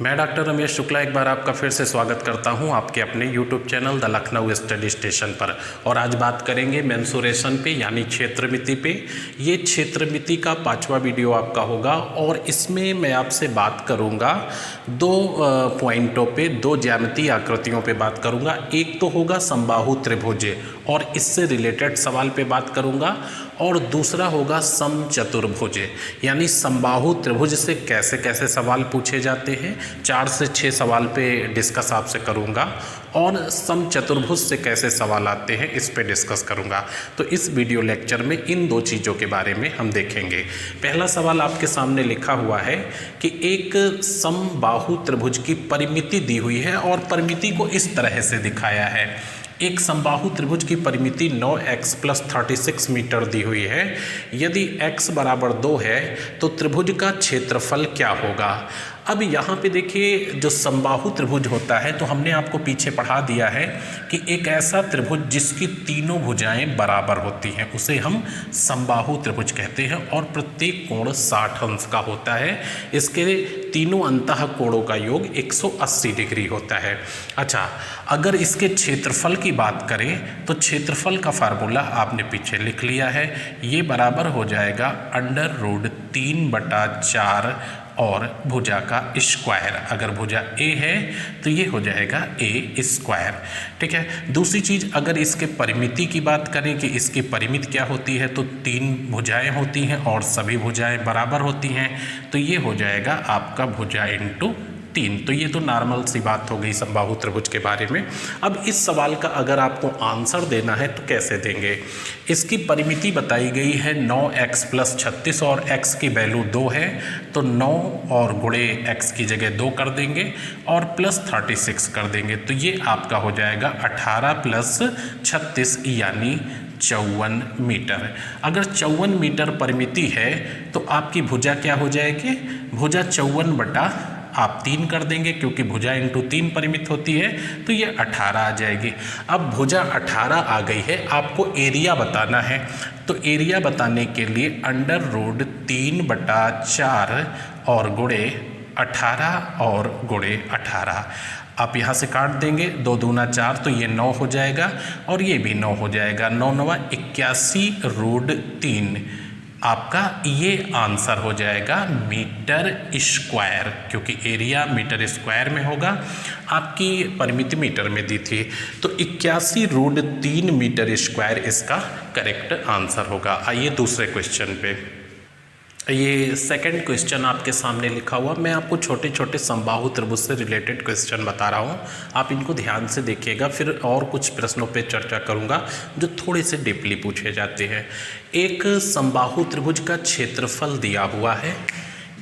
मैं डॉक्टर रमेश शुक्ला एक बार आपका फिर से स्वागत करता हूं आपके अपने YouTube channel the Lucknow study station पर। और आज बात करेंगे मेंसुरेशन पे यानी क्षेत्रमिति पे। ये क्षेत्रमिति का 5वां वीडियो आपका होगा और इसमें मैं आपसे बात करूंगा दो पॉइंटों पे, दो ज्यामितीय आकृतियों पे बात करूंगा। एक तो होगा समबाहु त्रिभुज और इससे रिलेटेड सवाल पे बात करूंगा, और दूसरा होगा समचतुर्भुज यानी समबाहु त्रिभुज से कैसे कैसे सवाल पूछे जाते हैं। 4 से 6 सवाल पे डिस्कस आपसे करूंगा और समचतुर्भुज से कैसे सवाल आते हैं इस पे डिस्कस करूंगा। तो इस वीडियो लेक्चर में इन दो चीज़ों के बारे में हम देखेंगे। पहला सवाल आपके सामने लिखा हुआ है कि एक समबाहु त्रिभुज की परिमिति दी हुई है और परिमिति को इस तरह से दिखाया है। एक समबाहु त्रिभुज की परिमिति 9x + 36 मीटर दी हुई है। यदि x बराबर 2 है तो त्रिभुज का क्षेत्रफल क्या होगा। अब यहाँ पे देखिए, जो समबाहु त्रिभुज होता है तो हमने आपको पीछे पढ़ा दिया है कि एक ऐसा त्रिभुज जिसकी तीनों भुजाएं बराबर होती हैं उसे हम समबाहु त्रिभुज कहते हैं और प्रत्येक कोण 60 अंश का होता है। इसके तीनों अंतः कोणों का योग 180 डिग्री होता है। अच्छा, अगर इसके क्षेत्रफल की बात करें तो क्षेत्रफल का फार्मूला आपने पीछे लिख लिया है। ये बराबर हो जाएगा √3/4 और भुजा का स्क्वायर। अगर भुजा ए है तो ये हो जाएगा a²। ठीक है। दूसरी चीज़, अगर इसके परिमिति की बात करें कि इसकी परिमिति क्या होती है तो 3 भुजाएं होती हैं और सभी भुजाएं बराबर होती हैं, तो ये हो जाएगा आपका भुजा × 3। तो ये तो नॉर्मल सी बात हो गई समबाहु त्रिभुज के बारे में। अब इस सवाल का अगर आपको आंसर देना है तो कैसे देंगे। इसकी परिमिति बताई गई है 9x + 36 और x की वैल्यू 2 है, तो 9 और गुणे x की जगह 2 कर देंगे और +36 कर देंगे, तो ये आपका हो जाएगा 18 + 36 यानी 54 मीटर। अगर 54 मीटर परिमिति है तो आपकी भुजा क्या हो जाएगी, भुजा 54 आप 3 कर देंगे क्योंकि भुजा × 3 परिमित होती है, तो ये 18 आ जाएगी। अब भुजा 18 आ गई है, आपको एरिया बताना है। तो एरिया बताने के लिए √3/4 और गुणे 18 और गुणे 18 आप यहाँ से काट देंगे, 2 दूना 4 तो ये 9 हो जाएगा और ये भी 9 हो जाएगा। 9 × 9 = 81√3 आपका ये आंसर हो जाएगा मीटर², क्योंकि एरिया मीटर² में होगा। आपकी परिमिति मीटर में दी थी, तो 81√3 मीटर² इसका करेक्ट आंसर होगा। आइए दूसरे क्वेश्चन पे। ये सेकंड क्वेश्चन आपके सामने लिखा हुआ, मैं आपको छोटे छोटे समबाहु त्रिभुज से रिलेटेड क्वेश्चन बता रहा हूँ, आप इनको ध्यान से देखिएगा। फिर और कुछ प्रश्नों पे चर्चा करूँगा जो थोड़े से डीपली पूछे जाते हैं। एक समबाहु त्रिभुज का क्षेत्रफल दिया हुआ है,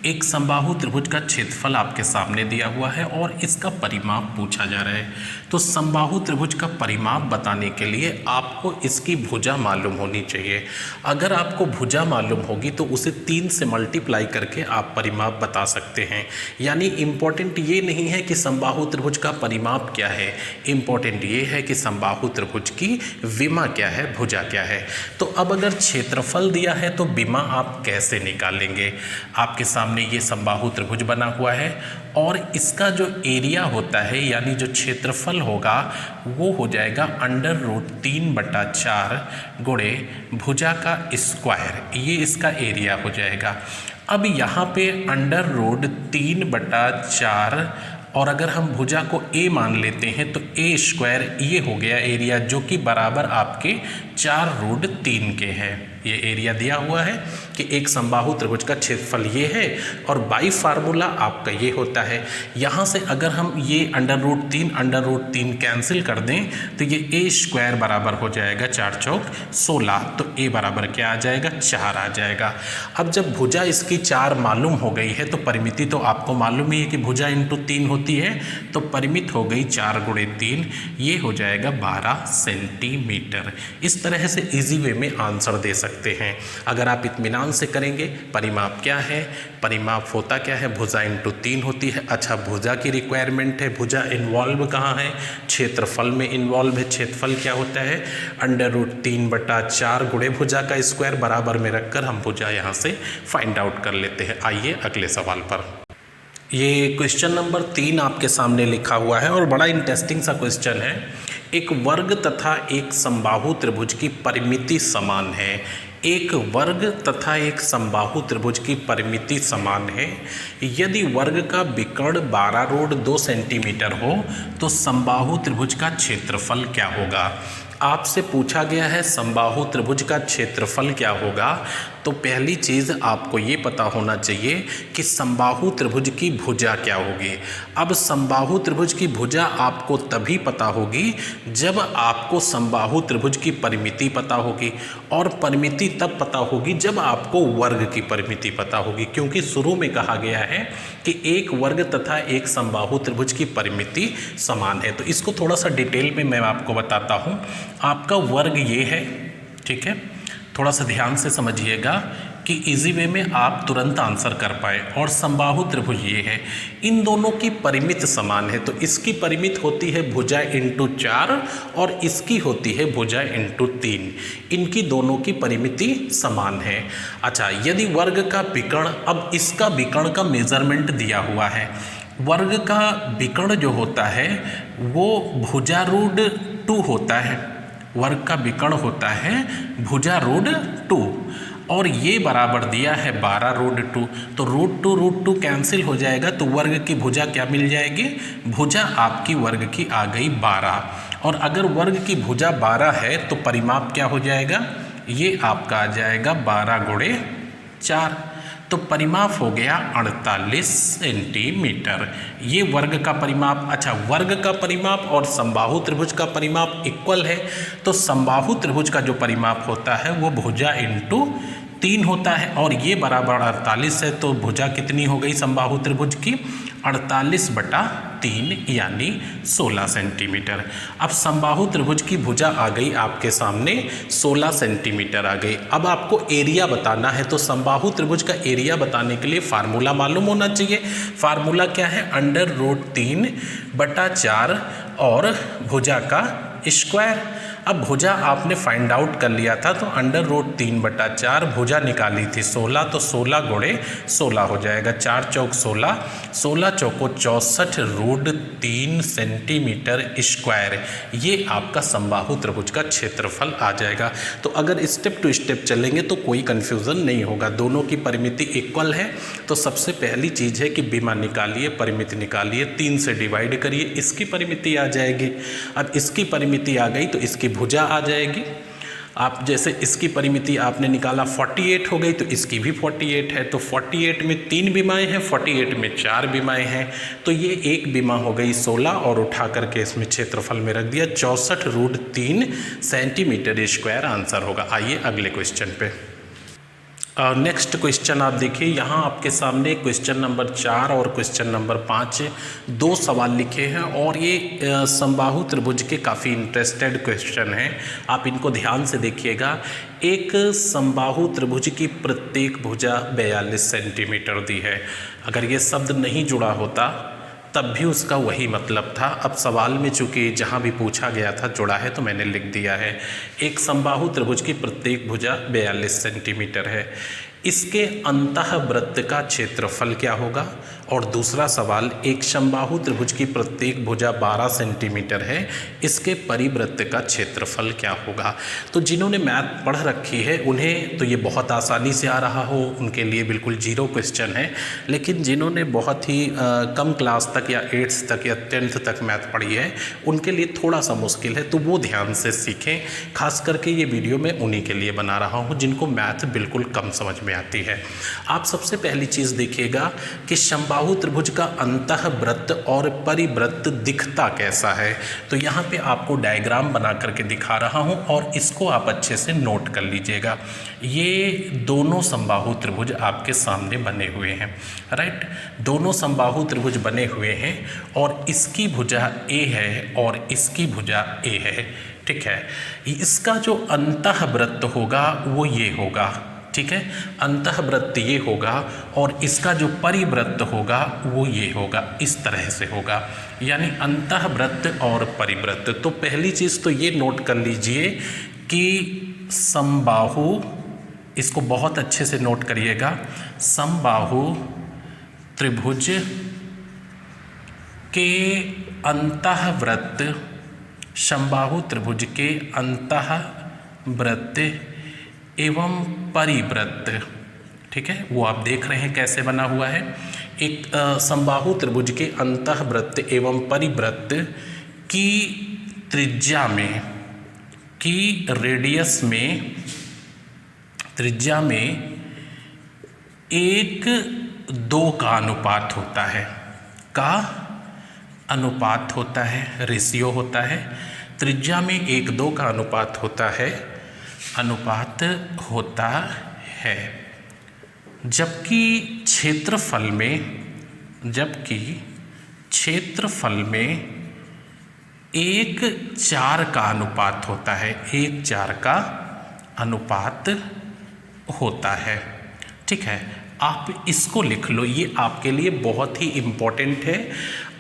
एक समबाहु त्रिभुज का क्षेत्रफल आपके सामने दिया हुआ है और इसका परिमाप पूछा जा रहा है। तो समबाहु त्रिभुज का परिमाप बताने के लिए आपको इसकी भुजा मालूम होनी चाहिए। अगर आपको भुजा मालूम होगी तो उसे 3 से मल्टीप्लाई करके आप परिमाप बता सकते हैं। यानी इम्पॉर्टेंट ये नहीं है कि समबाहु त्रिभुज का परिमाप क्या है, इम्पॉर्टेंट ये है कि समबाहु त्रिभुज की विमा क्या है, भुजा क्या है। तो अब अगर क्षेत्रफल दिया है तो विमा आप कैसे निकालेंगे। आपके सामने ये समबाहु त्रिभुज बना हुआ है और इसका जो एरिया होता है यानी जो क्षेत्रफल होगा वो हो जाएगा √3/4 गुणे भुजा का स्क्वायर, ये इसका एरिया हो जाएगा। अब यहाँ पे √3/4 और अगर हम भुजा को a मान लेते हैं तो a² ये हो गया एरिया, जो कि बराबर आपके 4√3 के है। ये एरिया दिया हुआ है कि एक समबाहु त्रिभुज का क्षेत्रफल ये है और बाई फार्मूला आपका ये होता है। यहाँ से अगर हम ये √3 कैंसिल कर दें तो ये a² बराबर हो जाएगा 4 × 4 = 16, तो a बराबर क्या आ जाएगा, 4 आ जाएगा। अब जब भुजा इसकी 4 मालूम हो गई है तो परिमिति तो आपको मालूम ही है कि भुजा × 3 होती है, तो परिमित हो गई 4 × 3, ये हो जाएगा 12 सेंटीमीटर। इस तरह से इजी वे में आंसर दे सकते हैं। अगर आप इत्मीनान से करेंगे परिमाप क्या है, परिमाप होता क्या है, भुजा × 3 होती है। अच्छा, भुजा की रिक्वायरमेंट है, भुजा इन्वॉल्व कहाँ है, क्षेत्रफल में इन्वॉल्व है। क्षेत्रफल क्या होता है, √3/4 गुणे भुजा का स्क्वायर बराबर में रखकर हम भुजा यहाँ से फाइंड आउट कर लेते हैं। आइए अगले सवाल पर। ये क्वेश्चन नंबर 3 आपके सामने लिखा हुआ है और बड़ा इंटरेस्टिंग सा क्वेश्चन है। एक वर्ग तथा एक समबाहु त्रिभुज की परिमिति समान है। एक वर्ग तथा एक समबाहु त्रिभुज की परिमिति समान है। यदि वर्ग का विकर्ण 12 रोड 2 सेंटीमीटर हो तो समबाहु त्रिभुज का क्षेत्रफल क्या होगा। आपसे पूछा गया है समबाहु त्रिभुज का क्षेत्रफल क्या होगा। तो पहली चीज़ आपको ये पता होना चाहिए कि समबाहु त्रिभुज की भुजा क्या होगी। अब समबाहु त्रिभुज की भुजा आपको तभी पता होगी जब आपको समबाहु त्रिभुज की परिमिति पता होगी, और परिमिति तब पता होगी जब आपको वर्ग की परिमिति पता होगी, क्योंकि शुरू में कहा गया है कि एक वर्ग तथा एक समबाहु त्रिभुज की परिमिति समान है। तो इसको थोड़ा सा डिटेल में मैं आपको बताता हूँ। आपका वर्ग ये है, ठीक है, थोड़ा सा ध्यान से समझिएगा कि इजी वे में आप तुरंत आंसर कर पाए। और समबाहु त्रिभुज ये है, इन दोनों की परिमित समान है। तो इसकी परिमित होती है भुजा इंटू 4 और इसकी होती है भुजा इंटू 3। इनकी दोनों की परिमिति समान है। अच्छा, यदि वर्ग का विकर्ण, अब इसका विकर्ण का मेजरमेंट दिया हुआ है। वर्ग का विकर्ण जो होता है वो भुजा रूट 2 होता है। वर्ग का विकर्ण होता है भुजा रूट 2 और ये बराबर दिया है 12 रूट 2। तो रूट 2 कैंसिल हो जाएगा, तो वर्ग की भुजा क्या मिल जाएगी, भुजा आपकी वर्ग की आ गई 12। और अगर वर्ग की भुजा 12 है तो परिमाप क्या हो जाएगा, ये आपका आ जाएगा 12 गुणे 4। तो परिमाप हो गया 48 सेंटीमीटर। ये वर्ग का परिमाप। अच्छा, वर्ग का परिमाप और समबाहु त्रिभुज का परिमाप इक्वल है। तो समबाहु त्रिभुज का जो परिमाप होता है वो भुजा इंटू 3 होता है और ये बराबर 48 है। तो भुजा कितनी हो गई समबाहु त्रिभुज की, 48/3 यानी 16 सेंटीमीटर। अब समबाहु त्रिभुज की भुजा आ गई आपके सामने 16 सेंटीमीटर आ गई। अब आपको एरिया बताना है। तो समबाहु त्रिभुज का एरिया बताने के लिए फार्मूला मालूम होना चाहिए। फार्मूला क्या है, √3/4 और भुजा का स्क्वायर। अब भुजा आपने फाइंड आउट कर लिया था, तो √3/4 भुजा निकाली थी 16, तो 16 गुणे 16 हो जाएगा। 4 चौक 16, 16 चौको 64 √3 सेंटीमीटर स्क्वायर। ये आपका समबाहु त्रिभुज का क्षेत्रफल आ जाएगा। तो अगर स्टेप टू स्टेप चलेंगे तो कोई कन्फ्यूज़न नहीं होगा। दोनों की परिमिति इक्वल है। तो सबसे पहली चीज़ है कि बीमा निकालिए, परिमिति निकालिए, 3 से डिवाइड करिए, इसकी परिमिति आ जाएगी। अब इसकी परिमिति आ गई तो इसकी भुजा आ जाएगी। आप जैसे इसकी परिमिति आपने निकाला 48 हो गई, तो इसकी भी 48 है। तो 48 में 3 बीमाएँ हैं, 48 में 4 बीमाएँ हैं। तो ये एक बीमा हो गई 16 और उठा करके इसमें क्षेत्रफल में रख दिया 64√3 सेंटीमीटर स्क्वायर आंसर होगा। आइए अगले क्वेश्चन पे। नेक्स्ट क्वेश्चन आप देखिए, यहाँ आपके सामने क्वेश्चन नंबर 4 और क्वेश्चन नंबर 5 दो सवाल लिखे हैं और ये समबाहु त्रिभुज के काफ़ी इंटरेस्टेड क्वेश्चन हैं। आप इनको ध्यान से देखिएगा। एक समबाहु त्रिभुज की प्रत्येक भुजा 42 सेंटीमीटर दी है। अगर ये शब्द नहीं जुड़ा होता तब भी उसका वही मतलब था। अब सवाल में चूंकि जहाँ भी पूछा गया था जुड़ा है तो मैंने लिख दिया है। एक समबाहु त्रिभुज की प्रत्येक भुजा 42 सेंटीमीटर है। इसके अंतःवृत्त का क्षेत्रफल क्या होगा। और दूसरा सवाल, एक समबाहु त्रिभुज की प्रत्येक भुजा 12 सेंटीमीटर है, इसके परिवृत्त का क्षेत्रफल क्या होगा। तो जिन्होंने मैथ पढ़ रखी है उन्हें तो ये बहुत आसानी से आ रहा हो, उनके लिए बिल्कुल जीरो क्वेश्चन है। लेकिन जिन्होंने बहुत ही कम क्लास तक या 8th तक या 10th तक मैथ पढ़ी है उनके लिए थोड़ा सा मुश्किल है। तो वो ध्यान से सीखें। खास करके ये वीडियो मैं उन्हीं के लिए बना रहा हूँ जिनको मैथ बिल्कुल कम समझ में आती है। आप सबसे पहली चीज़ देखिएगा कि समबाहु त्रिभुज का अंतःवृत्त और परिवृत्त दिखता कैसा है। तो यहाँ पे आपको डायग्राम बना करके दिखा रहा हूँ और इसको आप अच्छे से नोट कर लीजिएगा। ये दोनों समबाहु त्रिभुज आपके सामने बने हुए हैं, राइट। दोनों समबाहु त्रिभुज बने हुए हैं और इसकी भुजा ए है और इसकी भुजा ए है, ठीक है। इसका जो अंतःवृत्त होगा वो ये होगा, ठीक है। अंतःवृत्त ये होगा और इसका जो परिवृत्त होगा वो ये होगा, इस तरह से होगा, यानी अंतःवृत्त और परिवृत्त। तो पहली चीज़ तो ये नोट कर लीजिए कि समबाहु, इसको बहुत अच्छे से नोट करिएगा, समबाहु त्रिभुज के अंतःवृत्त, समबाहु त्रिभुज के अंतःवृत्त एवं परिवृत्त, ठीक है, वो आप देख रहे हैं कैसे बना हुआ है। एक समबाहु त्रिभुज के अंतःवृत्त एवं परिवृत्त की त्रिज्या में, की रेडियस में, त्रिज्या में 1:2 का अनुपात होता है, का अनुपात होता है, रेशियो होता है। त्रिज्या में 1:2 का अनुपात होता है, अनुपात होता है। जबकि क्षेत्रफल में 1:4 का अनुपात होता है, 1:4 का अनुपात होता है। ठीक है, आप इसको लिख लो, ये आपके लिए बहुत ही इम्पोर्टेंट है।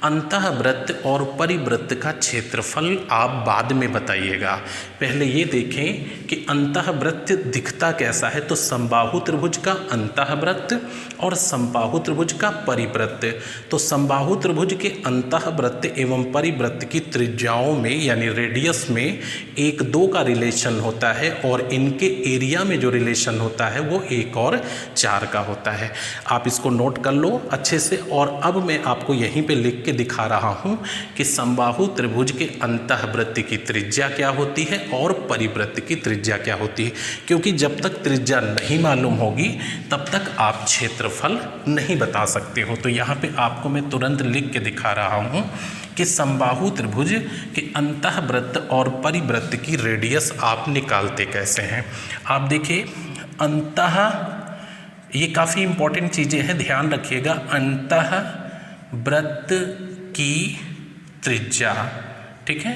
अंतःवृत्त और परिवृत्त का क्षेत्रफल आप बाद में बताइएगा, पहले ये देखें कि अंतःवृत्त दिखता कैसा है। तो समबाहु त्रिभुज का अंतःवृत्त और समबाहु त्रिभुज का परिवृत्त। तो समबाहु त्रिभुज के अंतःवृत्त एवं परिवृत्त की त्रिज्याओं में यानी रेडियस में 1:2 का रिलेशन होता है और इनके एरिया में जो रिलेशन होता है वो 1 और 4 का होता है। आप इसको नोट कर लो अच्छे से। और अब मैं आपको यहीं पे लिख के दिखा रहा हूं कि समबाहु त्रिभुज के अंतःवृत्त की त्रिज्या क्या होती है और परिवृत्त की त्रिज्या क्या होती है, क्योंकि जब तक त्रिज्या नहीं मालूम होगी तब तक आप क्षेत्रफल नहीं बता सकते हो। तो यहाँ पे आपको मैं तुरंत लिख के दिखा रहा हूं कि समबाहु त्रिभुज के अंतःवृत्त और परिवृत्त की रेडियस आप निकालते कैसे हैं। आप देखिए, ये काफ़ी इंपॉर्टेंट चीज़ें हैं, ध्यान रखिएगा। अंतःवृत्त की त्रिज्या, ठीक है,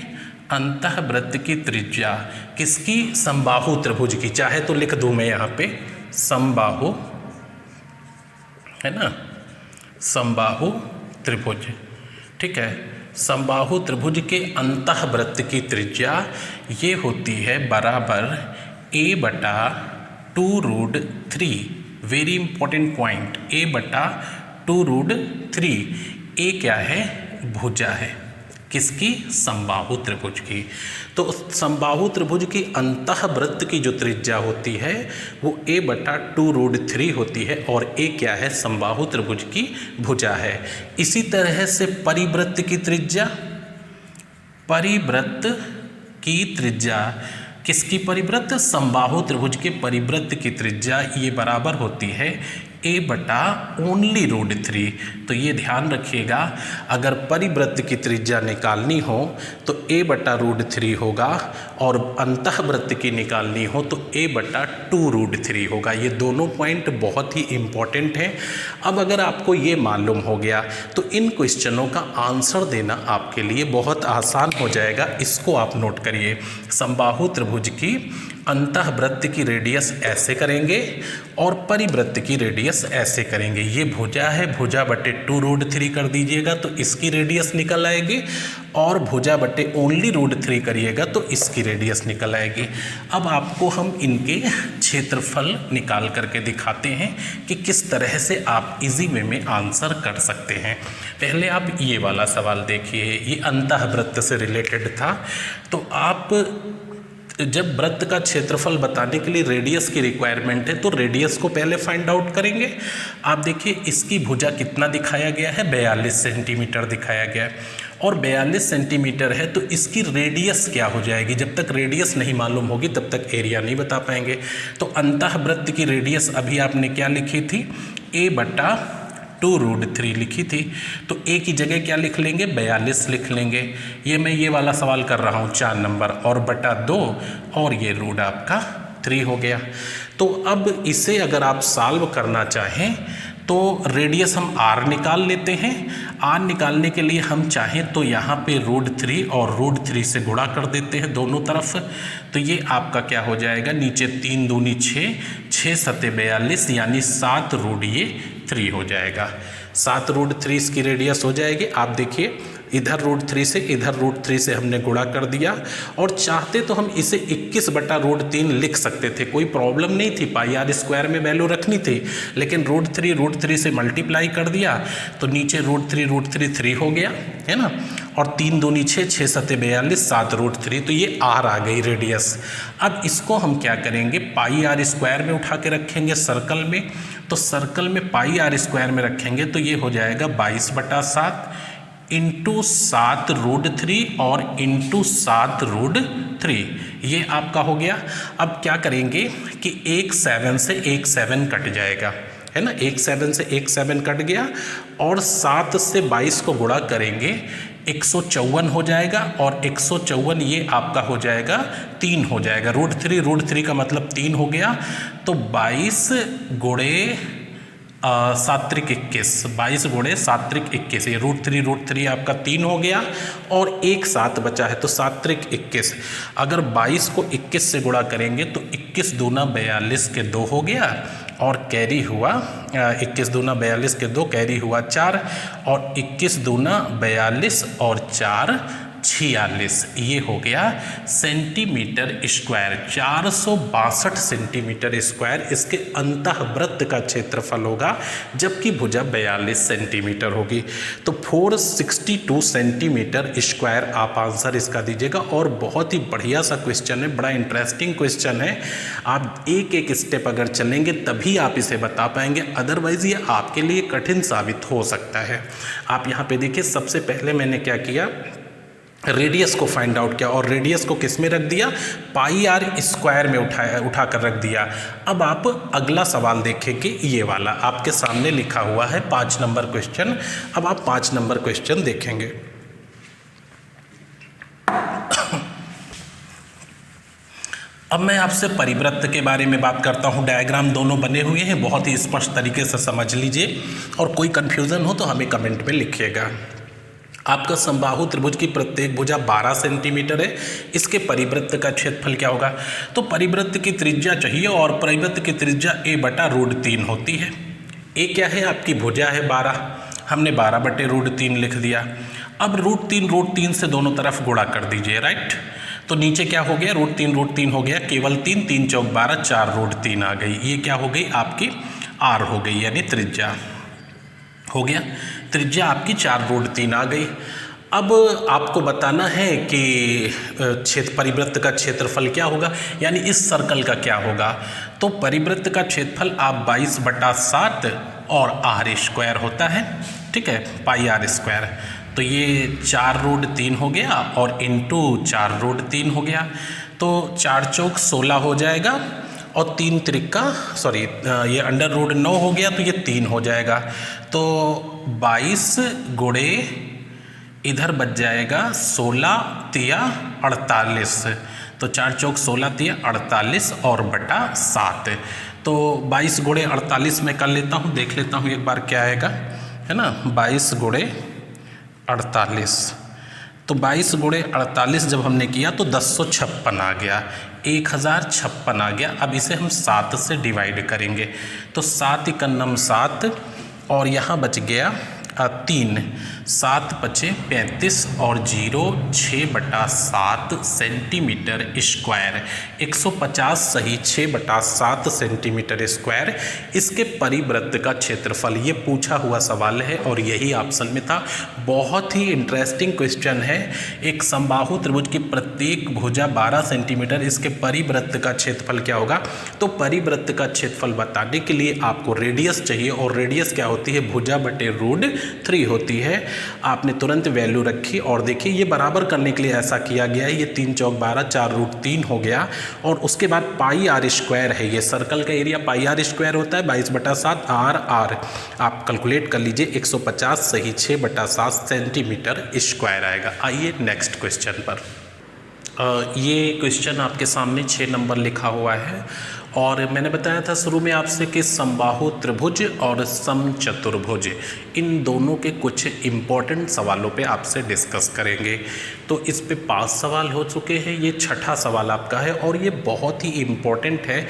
अंतःवृत्त की त्रिज्या किसकी? समबाहु त्रिभुज की। चाहे तो लिख दूं मैं यहाँ पे समबाहु, है ना, समबाहु त्रिभुज, ठीक है। समबाहु त्रिभुज के अंतःवृत्त की त्रिज्या ये होती है बराबर a/2√3। Very important point, a/2√3। ए क्या है? भुजा है, किसकी? समबाहु त्रिभुज की। तो समबाहु त्रिभुज की अंतःवृत्त की जो त्रिज्या होती है वो a/2√3 होती है और ए क्या है? समबाहु त्रिभुज की भुजा है। इसी तरह से परिवृत्त की त्रिज्या, परिवृत्त की त्रिज्या किसकी? परिवृत्त, समबाहु त्रिभुज के परिवृत्त की त्रिज्या ये बराबर होती है a/√3। तो ये ध्यान रखिएगा, अगर परिवृत्त की त्रिज्या निकालनी हो तो a/√3 होगा और अंतःवृत्त की निकालनी हो तो a/2√3 होगा। ये दोनों पॉइंट बहुत ही इम्पॉर्टेंट हैं। अब अगर आपको ये मालूम हो गया तो इन क्वेश्चनों का आंसर देना आपके लिए बहुत आसान हो जाएगा। इसको आप नोट करिए, समबाहु त्रिभुज की अंतःवृत्त की रेडियस ऐसे करेंगे और परिवृत्त की रेडियस ऐसे करेंगे। ये भुजा है, भुजा बटे 2√3 कर दीजिएगा तो इसकी रेडियस निकल आएगी, और भुजा बटे ओनली √3 करिएगा तो इसकी रेडियस निकल आएगी। अब आपको हम इनके क्षेत्रफल निकाल करके दिखाते हैं कि किस तरह से आप इजी वे में आंसर कर सकते हैं। पहले आप ये वाला सवाल देखिए, ये अंतःवृत्त से रिलेटेड था। तो आप जब वृत्त का क्षेत्रफल बताने के लिए रेडियस की रिक्वायरमेंट है तो रेडियस को पहले फाइंड आउट करेंगे। आप देखिए, इसकी भुजा कितना दिखाया गया है? 42 सेंटीमीटर दिखाया गया है, और 42 सेंटीमीटर है तो इसकी रेडियस क्या हो जाएगी? जब तक रेडियस नहीं मालूम होगी तब तक एरिया नहीं बता पाएंगे। तो अंतःवृत्त की रेडियस अभी आपने क्या लिखी थी? a/2√3 लिखी थी। तो a की जगह क्या लिख लेंगे? 42 लिख लेंगे। ये मैं ये वाला सवाल कर रहा हूँ 4 नंबर, और बटा 2 और ये रूट आपका 3 हो गया। तो अब इसे अगर आप सॉल्व करना चाहें तो रेडियस हम r निकाल लेते हैं। r निकालने के लिए हम चाहें तो यहाँ पे √3 और √3 से गुणा कर देते हैं दोनों तरफ। तो ये आपका क्या हो जाएगा? नीचे 3 दूनी 6, 6 सते 42 यानी 7√3 हो जाएगा। 7√3 इसकी रेडियस हो जाएगी। आप देखिए इधर √3 से इधर √3 से हमने गुणा कर दिया, और चाहते तो हम इसे 21/√3 लिख सकते थे, कोई प्रॉब्लम नहीं थी, πr² में वैल्यू रखनी थी, लेकिन √3 से मल्टीप्लाई कर दिया तो नीचे √3 3 हो गया, है ना, और 3 दूनी 6, 6 सत्ते 42, 7√3, तो ये r आ गई रेडियस। अब इसको हम क्या करेंगे, πr² में उठा के रखेंगे सर्कल में, तो सर्कल में πr² में रखेंगे तो ये हो जाएगा 22/7 इंटू 7√3 और इंटू 7√3, ये आपका हो गया। अब क्या करेंगे कि 1 7 से 1 7 कट जाएगा, है ना, 1 7 से 1 7 कट गया, और 7 से 22 को गुणा करेंगे 154 हो जाएगा, और 154 ये आपका हो जाएगा 3 हो जाएगा, √3 का मतलब 3 हो गया, तो 22 गुणे 7 त्रिक 21, 22 गुणे 7 त्रिक 21, ये √3 आपका 3 हो गया, और एक 7 बचा है तो 7 त्रिक 21, अगर 22 को 21 से गुणा करेंगे तो 21 दूना 42 के 2 हो गया, और कैरी हुआ 21 दूना 42 के 2, कैरी हुआ 4, और 21 दूना 42 और 4 46, ये हो गया सेंटीमीटर स्क्वायर, 462 सेंटीमीटर स्क्वायर इसके अंतःवृत्त का क्षेत्रफल होगा, जबकि भुजा 42 सेंटीमीटर होगी। तो 462 सेंटीमीटर स्क्वायर आप आंसर इसका दीजिएगा, और बहुत ही बढ़िया सा क्वेश्चन है, बड़ा इंटरेस्टिंग क्वेश्चन है। आप एक एक स्टेप अगर चलेंगे तभी आप इसे बता पाएंगे, अदरवाइज ये आपके लिए कठिन साबित हो सकता है। आप यहाँ पे देखिए, सबसे पहले मैंने क्या किया, रेडियस को फाइंड आउट किया, और रेडियस को किस में रख दिया, πr² में उठा कर रख दिया। अब आप अगला सवाल देखेंगे, ये वाला आपके सामने लिखा हुआ है 5 नंबर क्वेश्चन। अब आप 5 नंबर क्वेश्चन देखेंगे। अब मैं आपसे परिवृत्त के बारे में बात करता हूँ। डायग्राम दोनों बने हुए हैं, बहुत ही स्पष्ट तरीके से समझ लीजिए, और कोई कन्फ्यूज़न हो तो हमें कमेंट में लिखिएगा। आपका समबाहु त्रिभुज की प्रत्येक भुजा 12 सेंटीमीटर है, इसके परिवृत्त का क्षेत्रफल क्या होगा। तो परिवृत्त की त्रिज्या चाहिए, और परिवृत्त की त्रिज्या a/√3 होती है। ए क्या है, आपकी भुजा है 12, हमने 12/√3 लिख दिया। अब √3 से दोनों तरफ गुणा कर दीजिए, राइट। तो नीचे क्या हो गया, √3 हो गया, केवल 3, 3 चौक 12, 4√3 आ गई, ये क्या हो गई, आपकी r हो गई, यानी त्रिज्या हो गया, त्रिज्या आपकी 4√3 आ गई। अब आपको बताना है कि परिवृत्त का क्षेत्रफल क्या होगा, यानी इस सर्कल का क्या होगा। तो परिवृत्त का क्षेत्रफल आप 22/7 और r² होता है, ठीक है, πr², तो ये 4√3 हो गया, और इंटू 4√3 हो गया, तो 4 चौक 16 हो जाएगा, और 3 त्रिका ये √9 हो गया, तो ये 3 हो जाएगा। तो 22 गुणे इधर बच जाएगा 16 तिया 48, तो 4 चौक 16 तिया 48 और बटा 7, तो 22 गुणे 48 में कर लेता हूँ, देख लेता हूँ एक बार क्या आएगा, है ना। 22 गुणे 48, तो 22 गुणे 48 जब हमने किया तो 1056 आ गया, 1056 आ गया। अब इसे हम 7 से डिवाइड करेंगे, तो 7 × 7, और यहाँ बच गया 3, 7 × 5 = 35, और 0 6/7 सेंटीमीटर स्क्वायर, 150 सही 6/7 सेंटीमीटर स्क्वायर इसके परिवृत्त का क्षेत्रफल। ये पूछा हुआ सवाल है, और यही ऑप्शन में था। बहुत ही इंटरेस्टिंग क्वेश्चन है। एक समबाहु त्रिभुज की प्रत्येक भुजा 12 सेंटीमीटर, इसके परिवृत्त का क्षेत्रफल क्या होगा। तो परिवृत्त का क्षेत्रफल बताने के लिए आपको रेडियस चाहिए, और रेडियस क्या होती है, भुजा बटे √3 होती है। आपने तुरंत वैल्यू रखी, और देखिए ये बराबर करने के लिए ऐसा किया गया है, ये 3 चौक 12, 4√3 हो गया, और उसके बाद πr² है, ये सर्कल का एरिया πr² होता है, 22/7 r। आप कैलकुलेट कर लीजिए, 150 सही 6/7 सेंटीमीटर स्क्वायर आएगा। आइए नेक्स्ट क्वेश्चन पर। ये क्वेश्चन आपके सामने 6 नंबर लिखा हुआ है, और मैंने बताया था शुरू में आपसे कि समबाहु त्रिभुज और समचतुर्भुज, इन दोनों के कुछ इम्पोर्टेंट सवालों पे आपसे डिस्कस करेंगे। तो इस पे 5 सवाल हो चुके हैं, ये 6ठा सवाल आपका है, और ये बहुत ही इम्पोर्टेंट है।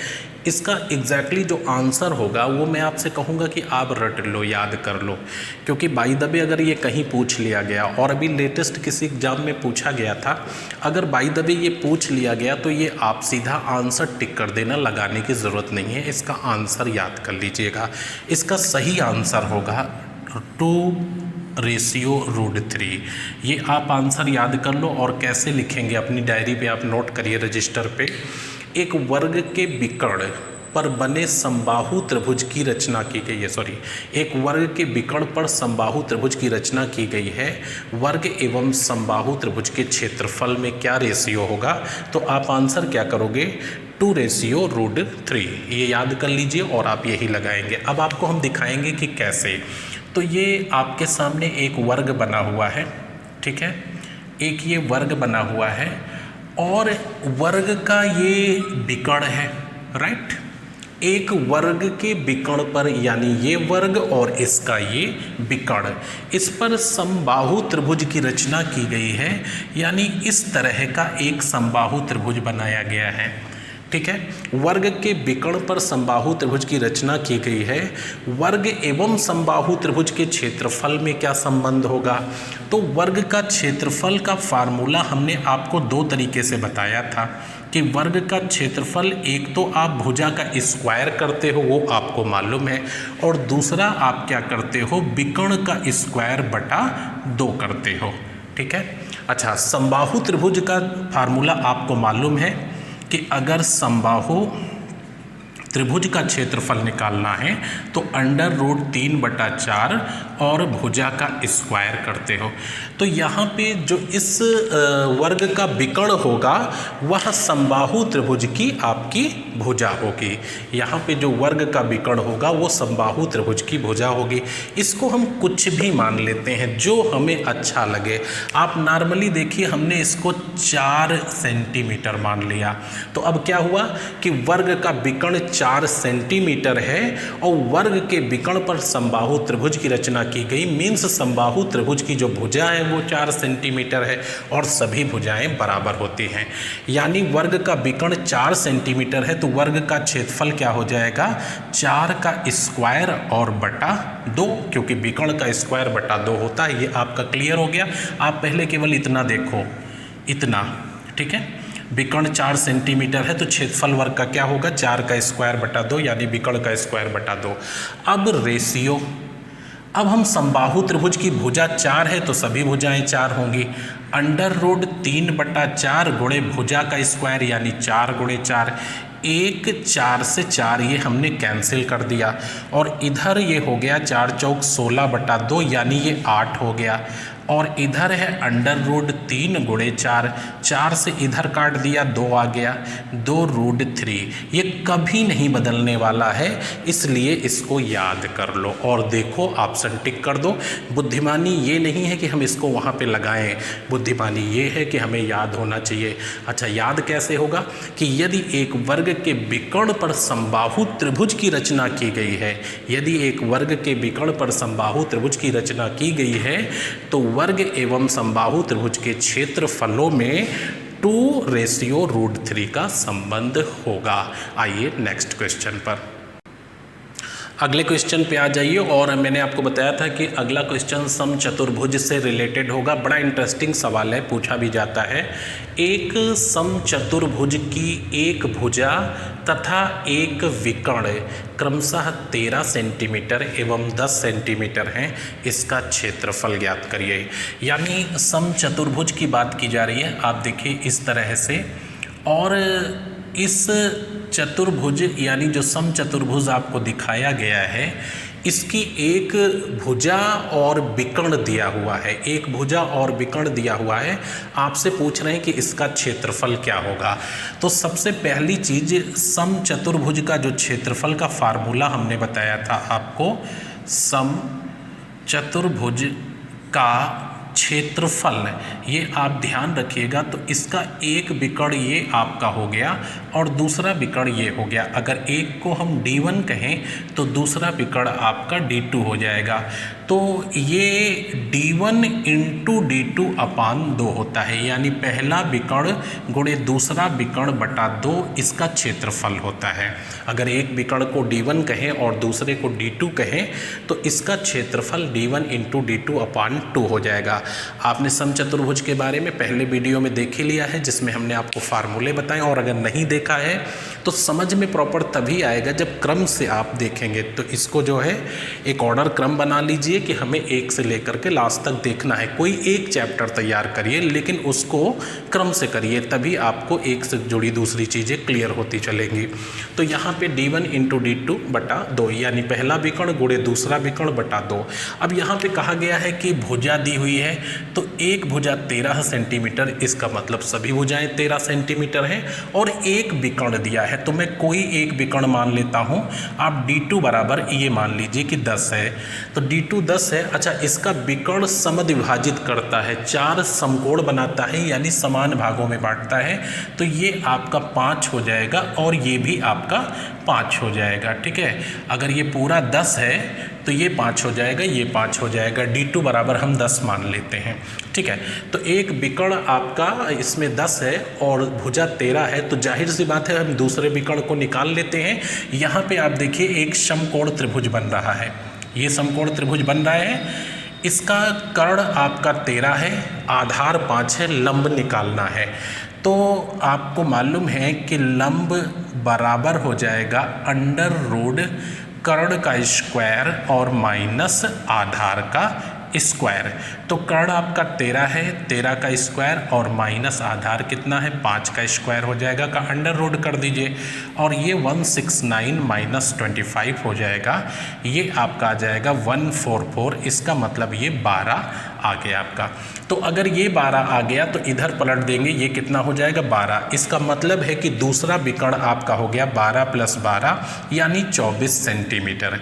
इसका एग्जैक्टली जो आंसर होगा वो मैं आपसे कहूँगा कि आप रट लो, याद कर लो, क्योंकि बाय द वे अगर ये कहीं पूछ लिया गया और अभी लेटेस्ट किसी एग्जाम में पूछा गया था, अगर बाय द वे ये पूछ लिया गया तो ये आप सीधा आंसर टिक कर देना, लगाने की ज़रूरत नहीं है। इसका आंसर याद कर लीजिएगा। इसका सही आंसर होगा 2:3। ये आप आंसर याद कर लो। और कैसे लिखेंगे अपनी डायरी पे आप नोट करिए रजिस्टर पे। एक वर्ग के विकर्ण पर बने समबाहु त्रिभुज की रचना की गई है, एक वर्ग के विकर्ण पर समबाहु त्रिभुज की रचना की गई है। वर्ग एवं समबाहु त्रिभुज के क्षेत्रफल में क्या रेशियो होगा? तो आप आंसर क्या करोगे? 2:3। ये याद कर लीजिए और आप यही लगाएंगे। अब आपको हम दिखाएंगे कि कैसे। तो ये आपके सामने एक वर्ग बना हुआ है, ठीक है, एक ये वर्ग बना हुआ है और वर्ग का ये विकर्ण है, राइट। एक वर्ग के विकर्ण पर, यानी ये वर्ग और इसका ये विकर्ण, इस पर समबाहु त्रिभुज की रचना की गई है, यानी इस तरह का एक समबाहु त्रिभुज बनाया गया है, ठीक है। वर्ग के विकर्ण पर समबाहु त्रिभुज की रचना की गई है। वर्ग एवं समबाहु त्रिभुज के क्षेत्रफल में क्या संबंध होगा? तो वर्ग का क्षेत्रफल का फार्मूला हमने आपको दो तरीके से बताया था कि वर्ग का क्षेत्रफल, एक तो आप भुजा का स्क्वायर करते हो, वो आपको मालूम है, और दूसरा आप क्या करते हो? विकर्ण का स्क्वायर बटा 2 करते हो, ठीक है। अच्छा, समबाहु त्रिभुज का फार्मूला आपको मालूम है कि अगर समबाहु त्रिभुज का क्षेत्रफल निकालना है तो √3/4 और भुजा का स्क्वायर करते हो। तो यहाँ पे जो इस वर्ग का विकर्ण होगा वह समबाहु त्रिभुज की आपकी भुजा होगी। यहाँ पे जो वर्ग का विकर्ण होगा वो समबाहु त्रिभुज की भुजा होगी। इसको हम कुछ भी मान लेते हैं जो हमें अच्छा लगे। आप नॉर्मली देखिए, हमने इसको 4 सेंटीमीटर मान लिया। तो अब क्या हुआ कि वर्ग का विकर्ण 4 सेंटीमीटर है और वर्ग के विकर्ण पर समबाहु त्रिभुज की रचना की गई। मीन्स समबाहु त्रिभुज की जो भुजा है वो 4 सेंटीमीटर है और सभी भुजाएं बराबर होती हैं। यानी वर्ग का विकर्ण 4 सेंटीमीटर है तो वर्ग का क्षेत्रफल क्या हो जाएगा? 4 का स्क्वायर और बटा 2, क्योंकि विकर्ण का स्क्वायर बटा 2 होता है। ये आपका क्लियर हो गया। आप पहले केवल इतना देखो, इतना, ठीक है। विकर्ण 4 सेंटीमीटर है तो क्षेत्रफल वर्ग का क्या होगा? 4 का स्क्वायर बटा 2, यानी विकर्ण का स्क्वायर बटा 2। अब रेशियो, अब हम समबाहु त्रिभुज की भुजा 4 है तो सभी भुजाएं 4 होंगी। √3/4 गुणे भुजा का स्क्वायर, यानी 4 गुणे 4, 1 4 से 4 ये हमने कैंसिल कर दिया और इधर ये हो गया 4 चौक 16/2, यानी ये 8 हो गया। और इधर है √3 गुणे 4, 4 से इधर काट दिया 2 आ गया, 2√3। ये कभी नहीं बदलने वाला है, इसलिए इसको याद कर लो और देखो ऑप्शन टिक कर दो। बुद्धिमानी ये नहीं है कि हम इसको वहाँ पे लगाएं, बुद्धिमानी ये है कि हमें याद होना चाहिए। अच्छा, याद कैसे होगा कि यदि एक वर्ग के विकर्ण पर समबाहु त्रिभुज की रचना की गई है, यदि एक वर्ग के विकर्ण पर समबाहु त्रिभुज की रचना की गई है तो वर्ग एवं समबाहु त्रिभुज के क्षेत्रफलों में 2:√3 का संबंध होगा। आइए नेक्स्ट क्वेश्चन पर, अगले क्वेश्चन पे आ जाइए। और मैंने आपको बताया था कि अगला क्वेश्चन समचतुर्भुज से रिलेटेड होगा। बड़ा इंटरेस्टिंग सवाल है, पूछा भी जाता है। एक समचतुर्भुज की एक भुजा तथा एक विकर्ण क्रमशः 13 सेंटीमीटर एवं 10 सेंटीमीटर हैं, इसका क्षेत्रफल ज्ञात करिए। यानी समचतुर्भुज की बात की जा रही है। आप देखिए इस तरह से, और इस चतुर्भुज यानी जो समचतुर्भुज आपको दिखाया गया है, इसकी एक भुजा और विकर्ण दिया हुआ है, एक भुजा और विकर्ण दिया हुआ है। आपसे पूछ रहे हैं कि इसका क्षेत्रफल क्या होगा। तो सबसे पहली चीज, समचतुर्भुज का जो क्षेत्रफल का फार्मूला हमने बताया था आपको, समचतुर्भुज का क्षेत्रफल, ये आप ध्यान रखिएगा। तो इसका एक विकर्ण ये आपका हो गया और दूसरा विकर्ण ये हो गया। अगर एक को हम D1 कहें तो दूसरा विकर्ण आपका D2 हो जाएगा। तो ये D1 इंटू D2 अपान 2 होता है, यानी पहला विकर्ण गुणे दूसरा विकर्ण बटा 2 इसका क्षेत्रफल होता है। अगर एक विकर्ण को D1 कहें और दूसरे को D2 कहें तो इसका क्षेत्रफल D1 इंटू D2 अपान 2 हो जाएगा। आपने समचतुर्भुज के बारे में पहले वीडियो में देख ही लिया है, जिसमें हमने आपको फार्मूले बताए, और अगर नहीं देखा है तो समझ में प्रॉपर तभी आएगा जब क्रम से आप देखेंगे। तो इसको जो है एक ऑर्डर क्रम बना लीजिए कि हमें एक से लेकर के लास्ट तक देखना है। कोई एक चैप्टर तैयार करिए लेकिन उसको क्रम से करिए, तभी आपको एक से जुड़ी दूसरी चीज़ें क्लियर होती चलेंगी। तो यहाँ पे D1 इंटू D2 बटा 2, यानी पहला विकर्ण गुणे दूसरा विकर्ण बटा 2। अब यहाँ पे कहा गया है कि भुजा दी हुई है, तो एक भुजा 13 सेंटीमीटर, इसका मतलब सभी भुजाएं 13 सेंटीमीटर हैं, और एक विकर्ण दिया है तो मैं कोई एक विकर्ण मान लेता हूँ। आप D2 बराबर ये मान लीजिए कि 10 है, तो D2 10 है। अच्छा, इसका विकर्ण समद्विभाजित करता है, 4 समकोण बनाता है, यानी समान भागों में बांटता है, तो ये आपका 5 हो जाएगा और ये भी आपका 5 हो जाएगा। ठीक है, अगर ये पूरा 10 है तो ये 5 हो जाएगा, ये 5 हो जाएगा। D2 बराबर हम 10 मान लेते हैं। ठीक है, तो एक विकर्ण आपका इसमें 10 है और भुजा 13 है, तो जाहिर सी बात है हम दूसरे विकर्ण को निकाल लेते हैं। यहाँ पे आप देखिए एक समकोण त्रिभुज बन रहा है, ये समकोण त्रिभुज बन रहा है। इसका कर्ण आपका 13 है, आधार 5 है, लंब निकालना है। तो आपको मालूम है कि लंब बराबर हो जाएगा अंडर रूट कर्ण का स्क्वायर और माइनस आधार का स्क्वायर। तो कर्ण आपका 13 है, 13 का स्क्वायर और माइनस आधार कितना है 5 का स्क्वायर हो जाएगा, का अंडर रूट कर दीजिए और ये 169 माइनस 25 हो जाएगा, ये आपका आ जाएगा 144। इसका मतलब ये 12 आ गया आपका। तो अगर ये 12 आ गया तो इधर पलट देंगे, ये कितना हो जाएगा 12। इसका मतलब है कि दूसरा विकर्ण आपका हो गया 12 प्लस 12 यानी 24 सेंटीमीटर।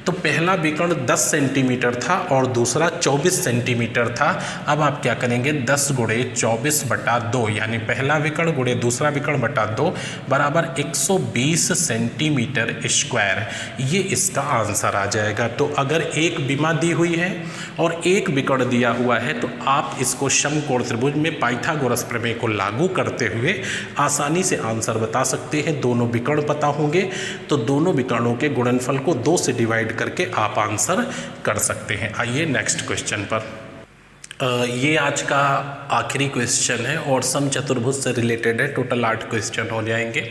तो पहला विकर्ण 10 सेंटीमीटर था और दूसरा 24 सेंटीमीटर था। अब आप क्या करेंगे 10 गुणे 24 बटा 2, यानी पहला विकर्ण गुणे दूसरा विकर्ण बटा 2 बराबर 120 सेंटीमीटर स्क्वायर, ये इसका आंसर आ जाएगा। तो अगर एक विमा दी हुई है और एक विकर्ण दिया हुआ है तो आप इसको समकोण त्रिभुज में पाइथागोरस प्रमेय को लागू करते हुए आसानी से आंसर बता सकते हैं। दोनों विकर्ण पता होंगे तो दोनों विकर्णों के गुणनफल को 2 से डिवाइड करके आप आंसर कर सकते हैं। आइए नेक्स्ट क्वेश्चन पर। ये आज का आखिरी क्वेश्चन है और समचतुर्भुज से रिलेटेड है। टोटल 8 क्वेश्चन हो जाएंगे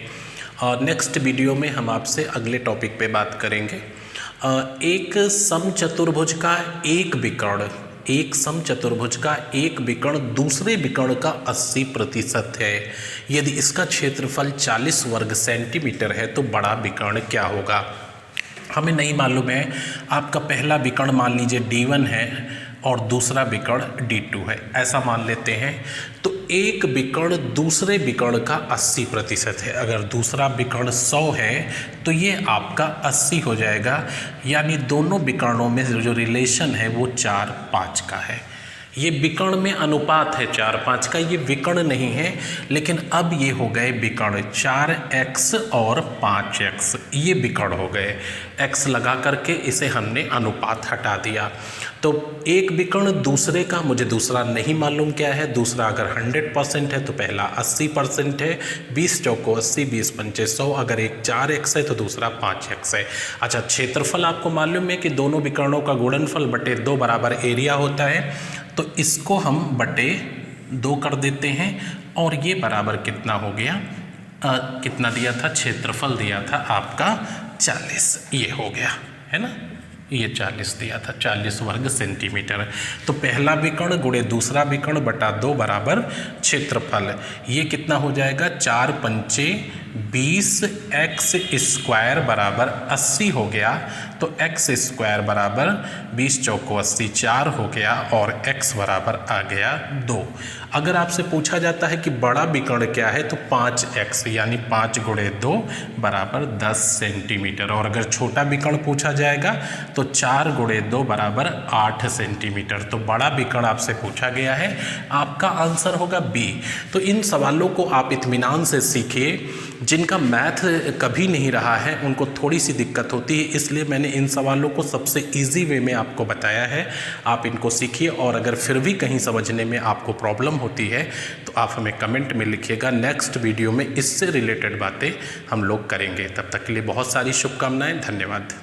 और नेक्स्ट वीडियो में हम आपसे अगले टॉपिक पे बात करेंगे। एक समचतुर्भुज का एक विकर्ण, एक समचतुर्भुज का एक विकर्ण दूसरे विकर्ण का 80% है। यदि इसका क्षेत्रफल 40 वर्ग सेंटीमीटर है तो बड़ा विकर्ण क्या होगा? हमें नहीं मालूम है। आपका पहला विकर्ण मान लीजिए D1 है और दूसरा विकर्ण D2 है, ऐसा मान लेते हैं। तो एक विकर्ण दूसरे विकर्ण का 80% है। अगर दूसरा विकर्ण 100 है तो ये आपका 80 हो जाएगा, यानी दोनों विकर्णों में जो रिलेशन है वो 4:5 का है। ये विकर्ण में अनुपात है 4:5 का, ये विकर्ण नहीं है। लेकिन अब ये हो गए विकर्ण 4x और 5x, ये विकर्ण हो गए। x लगा करके इसे हमने अनुपात हटा दिया। तो एक विकर्ण दूसरे का मुझे दूसरा नहीं मालूम क्या है। दूसरा अगर 100% है तो पहला 80% है। 20 चौको 80, 20 पंचे 100। अगर एक 4x है तो दूसरा 5x है। अच्छा, क्षेत्रफल आपको मालूम है कि दोनों विकर्णों का गुणनफल बटे 2 बराबर एरिया होता है। तो इसको हम बटे 2 कर देते हैं और ये बराबर कितना हो गया, कितना दिया था, क्षेत्रफल दिया था आपका 40, ये हो गया है ना, ये 40 दिया था, 40 वर्ग सेंटीमीटर। तो पहला विकर्ण गुणे दूसरा विकर्ण बटा 2 बराबर क्षेत्रफल, ये कितना हो जाएगा 4 पंचे 20 x स्क्वायर बराबर 80 हो गया। तो तो एक्स स्क्वायर बराबर 20 चौको 80 4 हो गया और x बराबर आ गया 2। अगर आपसे पूछा जाता है कि बड़ा विकर्ण क्या है तो 5x यानी 5 गुणे 2 बराबर 10 सेंटीमीटर। और अगर छोटा विकर्ण पूछा जाएगा तो 4 गुणे 2 बराबर 8 सेंटीमीटर। तो बड़ा विकर्ण आपसे पूछा गया है, आपका आंसर होगा बी। तो इन सवालों को आप इत्मीनान से सीखिए। जिनका मैथ कभी नहीं रहा है उनको थोड़ी सी दिक्कत होती है, इसलिए मैंने इन सवालों को सबसे इजी वे में आपको बताया है। आप इनको सीखिए और अगर फिर भी कहीं समझने में आपको प्रॉब्लम होती है तो आप हमें कमेंट में लिखिएगा। नेक्स्ट वीडियो में इससे रिलेटेड बातें हम लोग करेंगे। तब तक के लिए बहुत सारी शुभकामनाएं। धन्यवाद।